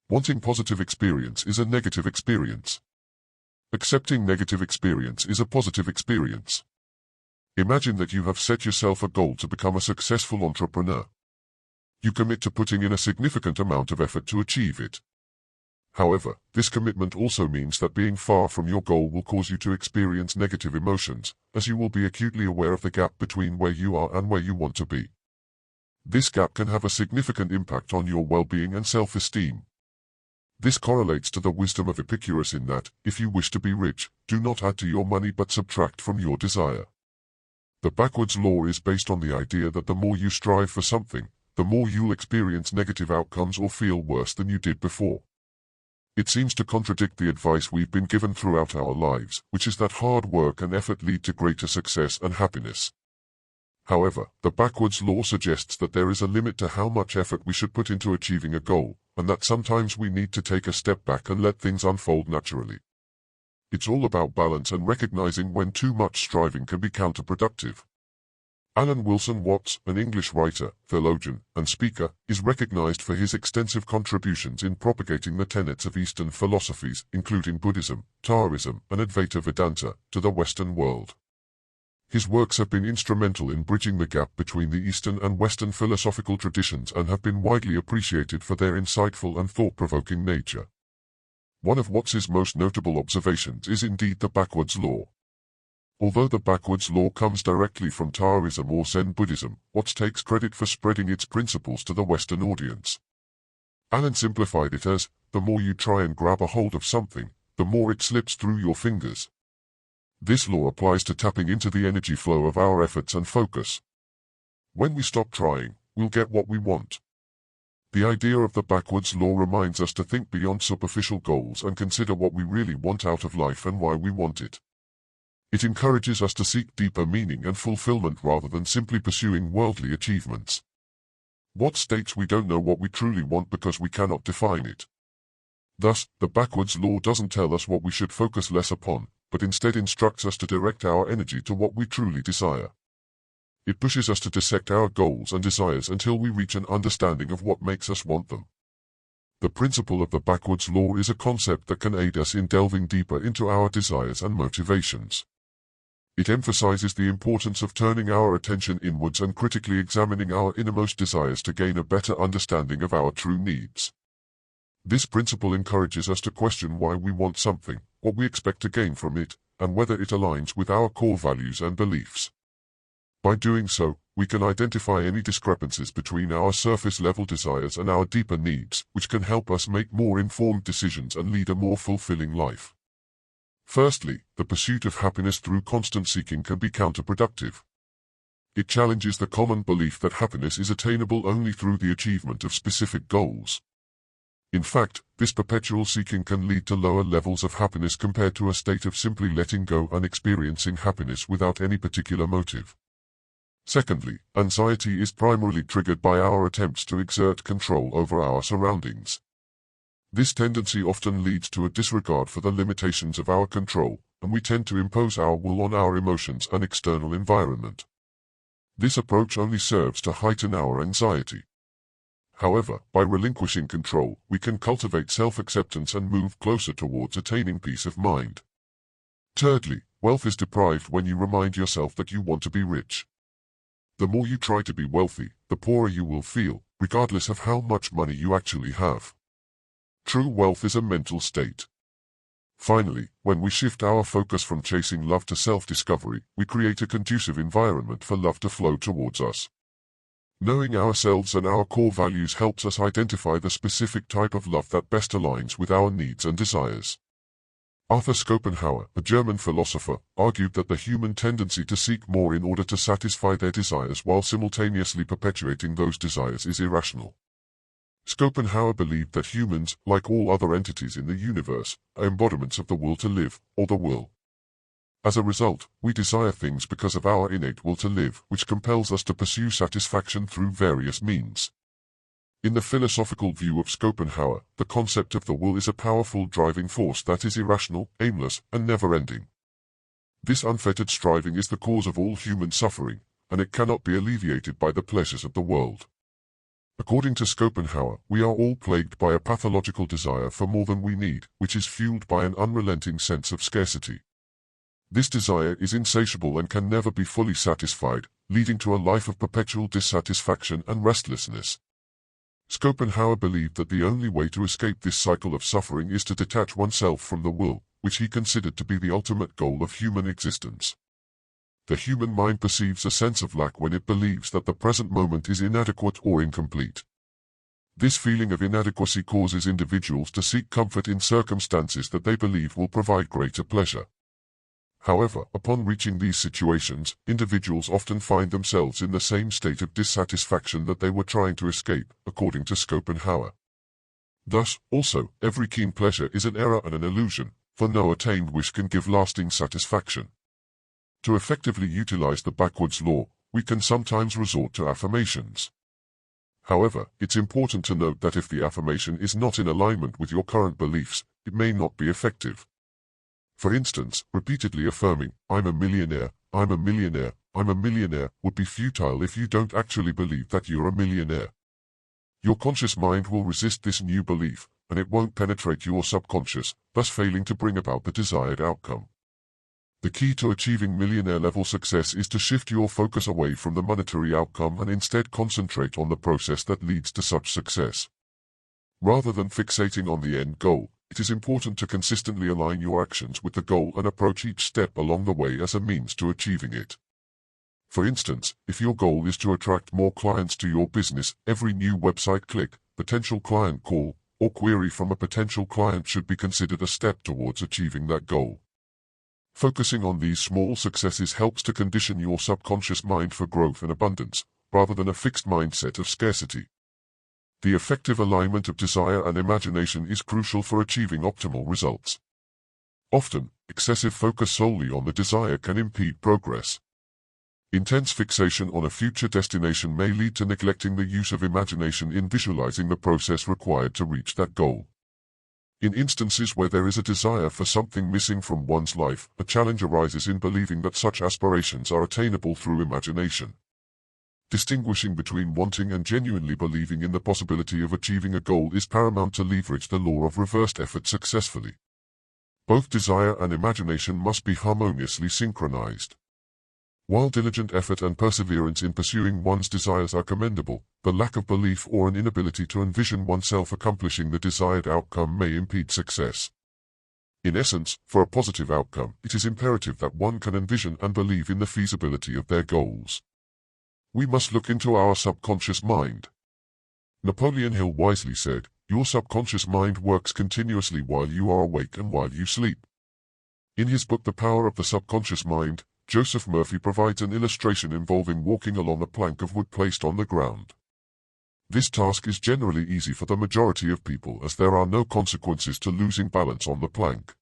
Wanting positive experience is a negative experience. Accepting negative experience is a positive experience. Imagine that you have set yourself a goal to become a successful entrepreneur. You commit to putting in a significant amount of effort to achieve it. However, this commitment also means that being far from your goal will cause you to experience negative emotions, as you will be acutely aware of the gap between where you are and where you want to be. This gap can have a significant impact on your well-being and self-esteem. This correlates to the wisdom of Epicurus in that, if you wish to be rich, do not add to your money but subtract from your desire. The backwards law is based on the idea that the more you strive for something, the more you'll experience negative outcomes or feel worse than you did before. It seems to contradict the advice we've been given throughout our lives, which is that hard work and effort lead to greater success and happiness. However, the backwards law suggests that there is a limit to how much effort we should put into achieving a goal, and that sometimes we need to take a step back and let things unfold naturally. It's all about balance and recognizing when too much striving can be counterproductive. Alan Wilson Watts, an English writer, theologian, and speaker, is recognized for his extensive contributions in propagating the tenets of Eastern philosophies, including Buddhism, Taoism, and Advaita Vedanta, to the Western world. His works have been instrumental in bridging the gap between the Eastern and Western philosophical traditions and have been widely appreciated for their insightful and thought-provoking nature. One of Watts's most notable observations is indeed the backwards law. Although the backwards law comes directly from Taoism or Zen Buddhism, Watts takes credit for spreading its principles to the Western audience. Alan simplified it as, the more you try and grab a hold of something, the more it slips through your fingers. This law applies to tapping into the energy flow of our efforts and focus. When we stop trying, we'll get what we want. The idea of the backwards law reminds us to think beyond superficial goals and consider what we really want out of life and why we want it. It encourages us to seek deeper meaning and fulfillment rather than simply pursuing worldly achievements. Watts states we don't know what we truly want because we cannot define it. Thus, the backwards law doesn't tell us what we should focus less upon, but instead instructs us to direct our energy to what we truly desire. It pushes us to dissect our goals and desires until we reach an understanding of what makes us want them. The principle of the backwards law is a concept that can aid us in delving deeper into our desires and motivations. It emphasizes the importance of turning our attention inwards and critically examining our innermost desires to gain a better understanding of our true needs. This principle encourages us to question why we want something, what we expect to gain from it, and whether it aligns with our core values and beliefs. By doing so, we can identify any discrepancies between our surface-level desires and our deeper needs, which can help us make more informed decisions and lead a more fulfilling life. Firstly, the pursuit of happiness through constant seeking can be counterproductive. It challenges the common belief that happiness is attainable only through the achievement of specific goals. In fact, this perpetual seeking can lead to lower levels of happiness compared to a state of simply letting go and experiencing happiness without any particular motive. Secondly, anxiety is primarily triggered by our attempts to exert control over our surroundings. This tendency often leads to a disregard for the limitations of our control, and we tend to impose our will on our emotions and external environment. This approach only serves to heighten our anxiety. However, by relinquishing control, we can cultivate self-acceptance and move closer towards attaining peace of mind. Thirdly, wealth is deprived when you remind yourself that you want to be rich. The more you try to be wealthy, the poorer you will feel, regardless of how much money you actually have. True wealth is a mental state. Finally, when we shift our focus from chasing love to self-discovery, we create a conducive environment for love to flow towards us. Knowing ourselves and our core values helps us identify the specific type of love that best aligns with our needs and desires. Arthur Schopenhauer, a German philosopher, argued that the human tendency to seek more in order to satisfy their desires while simultaneously perpetuating those desires is irrational. Schopenhauer believed that humans, like all other entities in the universe, are embodiments of the will to live, or the will. As a result, we desire things because of our innate will to live, which compels us to pursue satisfaction through various means. In the philosophical view of Schopenhauer, the concept of the will is a powerful driving force that is irrational, aimless, and never-ending. This unfettered striving is the cause of all human suffering, and it cannot be alleviated by the pleasures of the world. According to Schopenhauer, we are all plagued by a pathological desire for more than we need, which is fueled by an unrelenting sense of scarcity. This desire is insatiable and can never be fully satisfied, leading to a life of perpetual dissatisfaction and restlessness. Schopenhauer believed that the only way to escape this cycle of suffering is to detach oneself from the will, which he considered to be the ultimate goal of human existence. The human mind perceives a sense of lack when it believes that the present moment is inadequate or incomplete. This feeling of inadequacy causes individuals to seek comfort in circumstances that they believe will provide greater pleasure. However, upon reaching these situations, individuals often find themselves in the same state of dissatisfaction that they were trying to escape, according to Schopenhauer. Thus, also, every keen pleasure is an error and an illusion, for no attained wish can give lasting satisfaction. To effectively utilize the backwards law, we can sometimes resort to affirmations. However, it's important to note that if the affirmation is not in alignment with your current beliefs, it may not be effective. For instance, repeatedly affirming, "I'm a millionaire, I'm a millionaire, I'm a millionaire," would be futile if you don't actually believe that you're a millionaire. Your conscious mind will resist this new belief, and it won't penetrate your subconscious, thus failing to bring about the desired outcome. The key to achieving millionaire-level success is to shift your focus away from the monetary outcome and instead concentrate on the process that leads to such success. Rather than fixating on the end goal, it is important to consistently align your actions with the goal and approach each step along the way as a means to achieving it. For instance, if your goal is to attract more clients to your business, every new website click, potential client call, or query from a potential client should be considered a step towards achieving that goal. Focusing on these small successes helps to condition your subconscious mind for growth and abundance, rather than a fixed mindset of scarcity. The effective alignment of desire and imagination is crucial for achieving optimal results. Often, excessive focus solely on the desire can impede progress. Intense fixation on a future destination may lead to neglecting the use of imagination in visualizing the process required to reach that goal. In instances where there is a desire for something missing from one's life, a challenge arises in believing that such aspirations are attainable through imagination. Distinguishing between wanting and genuinely believing in the possibility of achieving a goal is paramount to leverage the law of reversed effort successfully. Both desire and imagination must be harmoniously synchronized. While diligent effort and perseverance in pursuing one's desires are commendable, the lack of belief or an inability to envision oneself accomplishing the desired outcome may impede success. In essence, for a positive outcome, it is imperative that one can envision and believe in the feasibility of their goals. We must look into our subconscious mind. Napoleon Hill wisely said, "Your subconscious mind works continuously while you are awake and while you sleep." In his book The Power of the Subconscious Mind, Joseph Murphy provides an illustration involving walking along a plank of wood placed on the ground. This task is generally easy for the majority of people as there are no consequences to losing balance on the plank.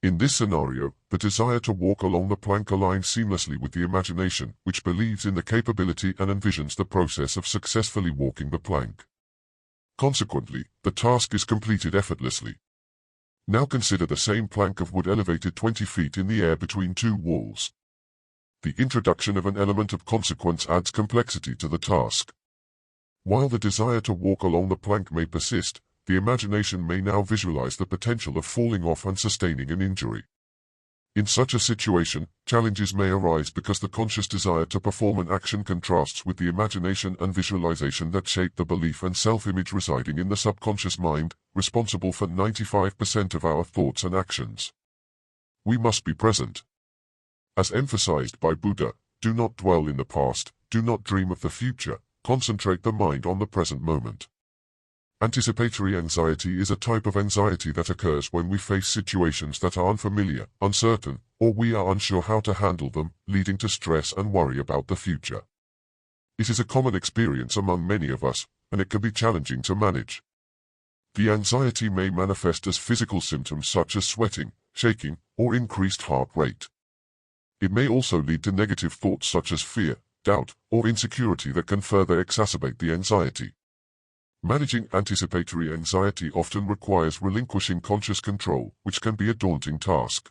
In this scenario, the desire to walk along the plank aligns seamlessly with the imagination, which believes in the capability and envisions the process of successfully walking the plank. Consequently, the task is completed effortlessly. Now consider the same plank of wood elevated 20 feet in the air between two walls. The introduction of an element of consequence adds complexity to the task. While the desire to walk along the plank may persist, the imagination may now visualize the potential of falling off and sustaining an injury. In such a situation, challenges may arise because the conscious desire to perform an action contrasts with the imagination and visualization that shape the belief and self-image residing in the subconscious mind, responsible for 95% of our thoughts and actions. We must be present. As emphasized by Buddha, do not dwell in the past, do not dream of the future, concentrate the mind on the present moment. Anticipatory anxiety is a type of anxiety that occurs when we face situations that are unfamiliar, uncertain, or we are unsure how to handle them, leading to stress and worry about the future. It is a common experience among many of us, and it can be challenging to manage. The anxiety may manifest as physical symptoms such as sweating, shaking, or increased heart rate. It may also lead to negative thoughts such as fear, doubt, or insecurity that can further exacerbate the anxiety. Managing anticipatory anxiety often requires relinquishing conscious control, which can be a daunting task.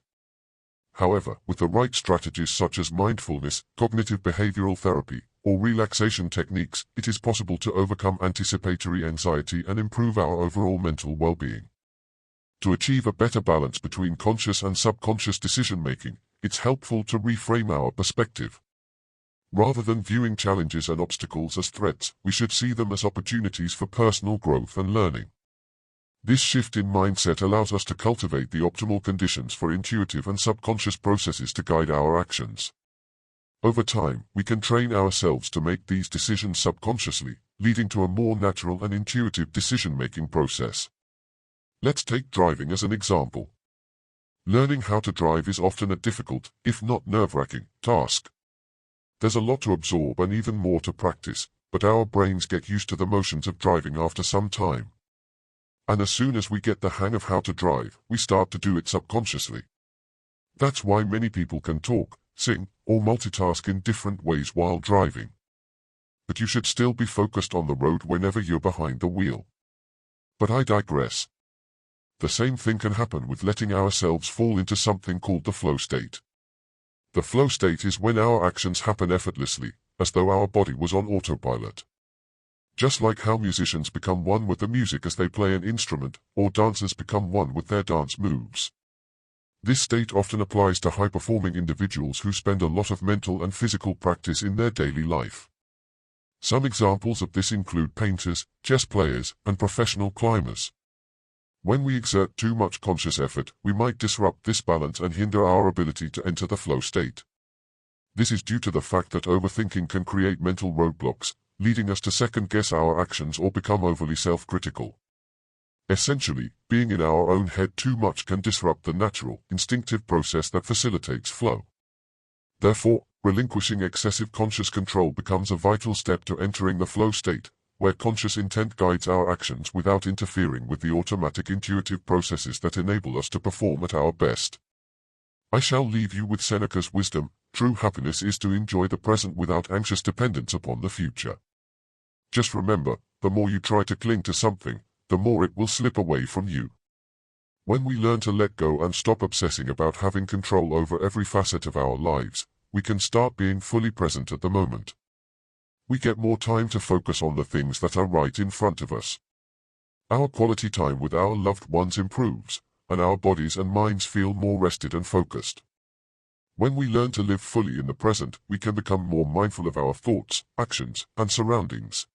However, with the right strategies such as mindfulness, cognitive behavioral therapy, or relaxation techniques, it is possible to overcome anticipatory anxiety and improve our overall mental well-being. To achieve a better balance between conscious and subconscious decision-making, it's helpful to reframe our perspective. Rather than viewing challenges and obstacles as threats, we should see them as opportunities for personal growth and learning. This shift in mindset allows us to cultivate the optimal conditions for intuitive and subconscious processes to guide our actions. Over time, we can train ourselves to make these decisions subconsciously, leading to a more natural and intuitive decision-making process. Let's take driving as an example. Learning how to drive is often a difficult, if not nerve-wracking, task. There's a lot to absorb and even more to practice, but our brains get used to the motions of driving after some time. And as soon as we get the hang of how to drive, we start to do it subconsciously. That's why many people can talk, sing, or multitask in different ways while driving. But you should still be focused on the road whenever you're behind the wheel. But I digress. The same thing can happen with letting ourselves fall into something called the flow state. The flow state is when our actions happen effortlessly, as though our body was on autopilot. Just like how musicians become one with the music as they play an instrument, or dancers become one with their dance moves. This state often applies to high-performing individuals who spend a lot of mental and physical practice in their daily life. Some examples of this include painters, chess players, and professional climbers. When we exert too much conscious effort, we might disrupt this balance and hinder our ability to enter the flow state. This is due to the fact that overthinking can create mental roadblocks, leading us to second-guess our actions or become overly self-critical. Essentially, being in our own head too much can disrupt the natural, instinctive process that facilitates flow. Therefore, relinquishing excessive conscious control becomes a vital step to entering the flow state, where conscious intent guides our actions without interfering with the automatic intuitive processes that enable us to perform at our best. I shall leave you with Seneca's wisdom: true happiness is to enjoy the present without anxious dependence upon the future. Just remember, the more you try to cling to something, the more it will slip away from you. When we learn to let go and stop obsessing about having control over every facet of our lives, we can start being fully present at the moment. We get more time to focus on the things that are right in front of us. Our quality time with our loved ones improves, and our bodies and minds feel more rested and focused. When we learn to live fully in the present, we can become more mindful of our thoughts, actions, and surroundings.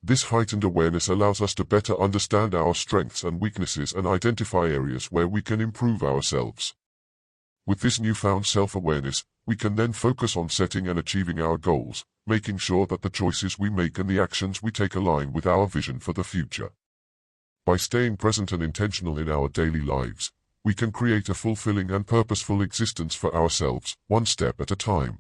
This heightened awareness allows us to better understand our strengths and weaknesses and identify areas where we can improve ourselves. With this newfound self-awareness, we can then focus on setting and achieving our goals, making sure that the choices we make and the actions we take align with our vision for the future. By staying present and intentional in our daily lives, we can create a fulfilling and purposeful existence for ourselves, one step at a time.